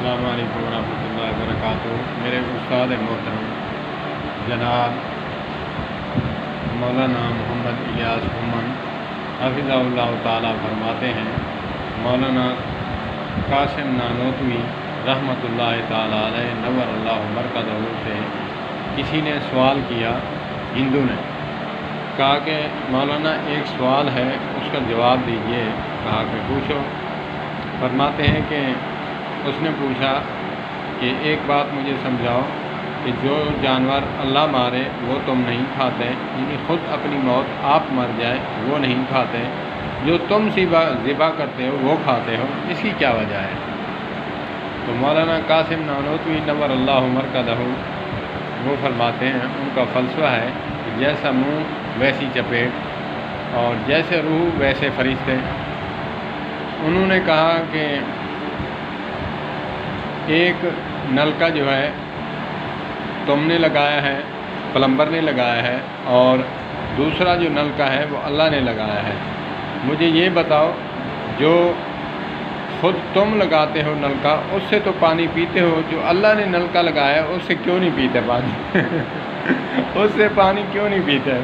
السلام علیکم ورحمۃ اللہ وبرکاتہ۔ میرے استاد محترم جناب مولانا محمد الیاس گھومن حفظہ اللہ تعالیٰ فرماتے ہیں، مولانا قاسم نانوتوی رحمۃ اللہ تعالیٰ علیہ نور اللہ مرکزہ سے کسی نے سوال کیا، ہندو نے کہا کہ مولانا ایک سوال ہے، اس کا جواب دیجیے۔ کہا کہ پوچھو۔ فرماتے ہیں کہ اس نے پوچھا کہ ایک بات مجھے سمجھاؤ کہ جو جانور اللہ مارے وہ تم نہیں کھاتے، یعنی خود اپنی موت آپ مر جائے وہ نہیں کھاتے، جو تم ذبح کرتے ہو وہ کھاتے ہو، اس کی کیا وجہ ہے؟ تو مولانا قاسم نانوتوی نور اللہ مرکزہ وہ فرماتے ہیں، ان کا فلسفہ ہے کہ جیسا منہ ویسی چپیٹ اور جیسے روح ویسے فرشتے۔ انہوں نے کہا کہ ایک نلکا جو ہے تم نے لگایا ہے، پلمبر نے لگایا ہے، اور دوسرا جو نلکا ہے وہ اللہ نے لگایا ہے۔ مجھے یہ بتاؤ، جو خود تم لگاتے ہو نلکا اس سے تو پانی پیتے ہو، جو اللہ نے نلکا لگایا ہے اس سے کیوں نہیں پیتے پانی؟ اس سے پانی کیوں نہیں پیتے؟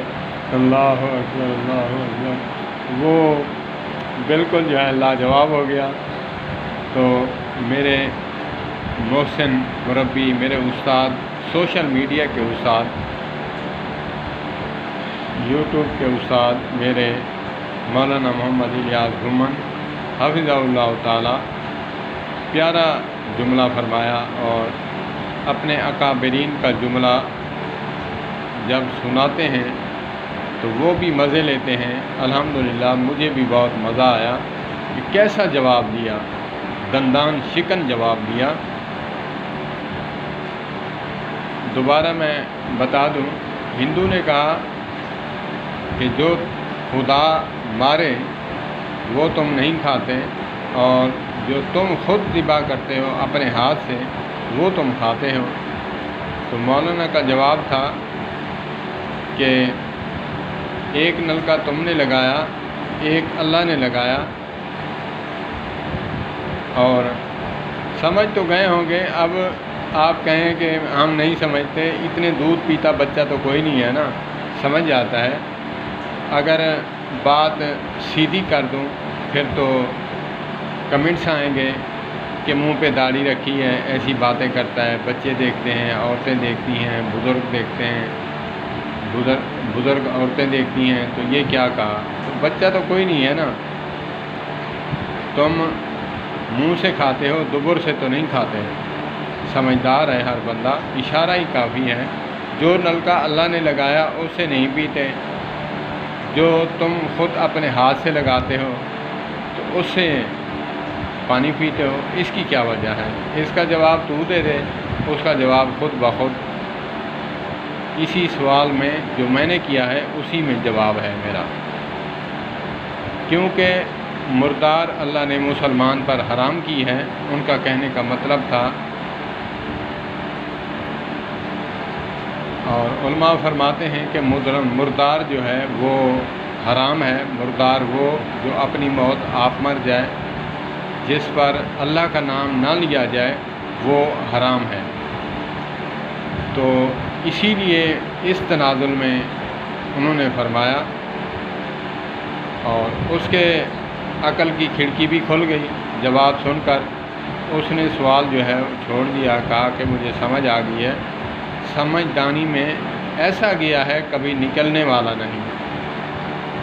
اللہ اکبر اللہ اکبر۔ وہ بالکل جو ہے لاجواب ہو گیا۔ تو میرے محسن مربی، میرے استاد، سوشل میڈیا کے استاد، یوٹیوب کے استاد، میرے مولانا محمد الیاس گھومن حفظہ اللہ تعالی پیارا جملہ فرمایا، اور اپنے اکابرین کا جملہ جب سناتے ہیں تو وہ بھی مزے لیتے ہیں۔ الحمدللہ مجھے بھی بہت مزہ آیا کہ کیسا جواب دیا، دندان شکن جواب دیا۔ دوبارہ میں بتا دوں، ہندو نے کہا کہ جو خدا مارے وہ تم نہیں کھاتے، اور جو تم خود ذبح کرتے ہو اپنے ہاتھ سے وہ تم کھاتے ہو۔ تو مولانا کا جواب تھا کہ ایک نلکا تم نے لگایا، ایک اللہ نے لگایا، اور سمجھ تو گئے ہوں گے۔ اب آپ کہیں کہ ہم نہیں سمجھتے، اتنے دودھ پیتا بچہ تو کوئی نہیں ہے نا، سمجھ جاتا ہے۔ اگر بات سیدھی کر دوں پھر تو کمنٹس آئیں گے کہ منہ پہ داڑھی رکھی ہے، ایسی باتیں کرتا ہے، بچے دیکھتے ہیں، عورتیں دیکھتی ہیں، بزرگ دیکھتے ہیں، بزرگ عورتیں دیکھتی ہیں، تو یہ کیا کہا؟ تو بچہ تو کوئی نہیں ہے نا، تم منہ سے کھاتے ہو، دبر سے تو نہیں کھاتے۔ سمجھدار ہے ہر بندہ، اشارہ ہی کافی ہے۔ جو نلکا اللہ نے لگایا اس سے نہیں پیتے، جو تم خود اپنے ہاتھ سے لگاتے ہو تو اس سے پانی پیتے ہو، اس کی کیا وجہ ہے؟ اس کا جواب تو دے دے۔ اس کا جواب خود بخود اسی سوال میں جو میں نے کیا ہے اسی میں جواب ہے میرا، کیونکہ مردار اللہ نے مسلمان پر حرام کی ہے۔ ان کا کہنے کا مطلب تھا، اور علماء فرماتے ہیں کہ مردار جو ہے وہ حرام ہے۔ مردار وہ جو اپنی موت آپ مر جائے، جس پر اللہ کا نام نہ لیا جائے، وہ حرام ہے۔ تو اسی لیے اس تنازل میں انہوں نے فرمایا، اور اس کے عقل کی کھڑکی بھی کھل گئی جواب سن کر۔ اس نے سوال جو ہے چھوڑ دیا، کہا کہ مجھے سمجھ آ گئی ہے۔ سمجھدانی میں ایسا گیا ہے کبھی نکلنے والا نہیں۔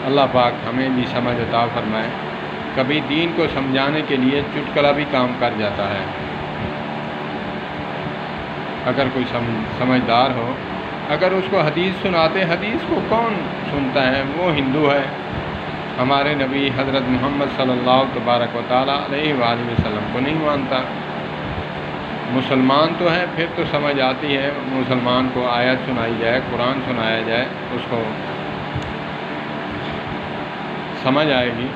اللہ پاک ہمیں بھی سمجھ عطا فرمائے۔ کبھی دین کو سمجھانے کے لیے چٹکلا بھی کام کر جاتا ہے۔ اگر کوئی سمجھدار ہو، اگر اس کو حدیث سناتے، حدیث کو کون سنتا ہے؟ وہ ہندو ہے۔ ہمارے نبی حضرت محمد صلی اللہ تبارک و تعالیٰ علیہ وآلہ وسلم کو نہیں مانتا۔ مسلمان تو ہے، پھر تو سمجھ آتی ہے، مسلمان کو آیت سنائی جائے، قرآن سنایا جائے، اس کو سمجھ آئے گی۔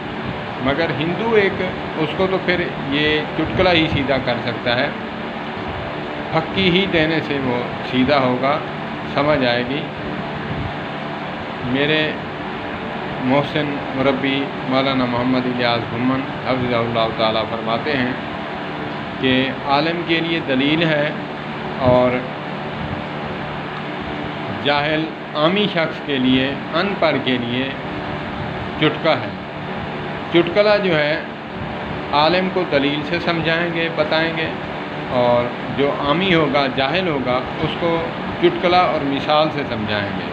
مگر ہندو ایک، اس کو تو پھر یہ چٹکلا ہی سیدھا کر سکتا ہے، پھکی ہی دینے سے وہ سیدھا ہوگا، سمجھ آئے گی۔ میرے محسن مربی مولانا محمد الیاس گھومن حفظہ اللہ تعالیٰ فرماتے ہیں کہ عالم کے لیے دلیل ہے اور جاہل عامی شخص کے لیے، ان پڑھ کے لیے چٹکا ہے۔ چٹکلا جو ہے عالم کو دلیل سے سمجھائیں گے، بتائیں گے، اور جو عامی ہوگا، جاہل ہوگا، اس کو چٹکلا اور مثال سے سمجھائیں گے۔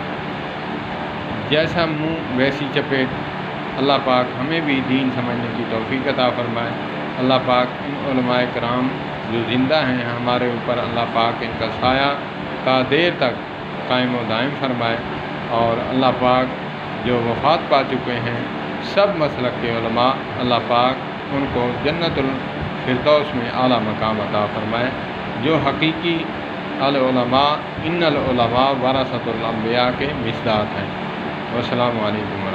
جیسا منہ ویسی چپیٹ۔ اللہ پاک ہمیں بھی دین سمجھنے کی توفیق عطا فرمائے۔ اللہ پاک ان علماء کرام جو زندہ ہیں ہمارے اوپر، اللہ پاک ان کا سایہ تا دیر تک قائم و دائم فرمائے، اور اللہ پاک جو وفات پا چکے ہیں سب مسلک کے علماء، اللہ پاک ان کو جنت الفردوس میں اعلیٰ مقام عطا فرمائے۔ جو حقیقی العلماء ان العلماء ورثۃ الانبیاء کے مصداق ہیں۔ والسلام علیکم۔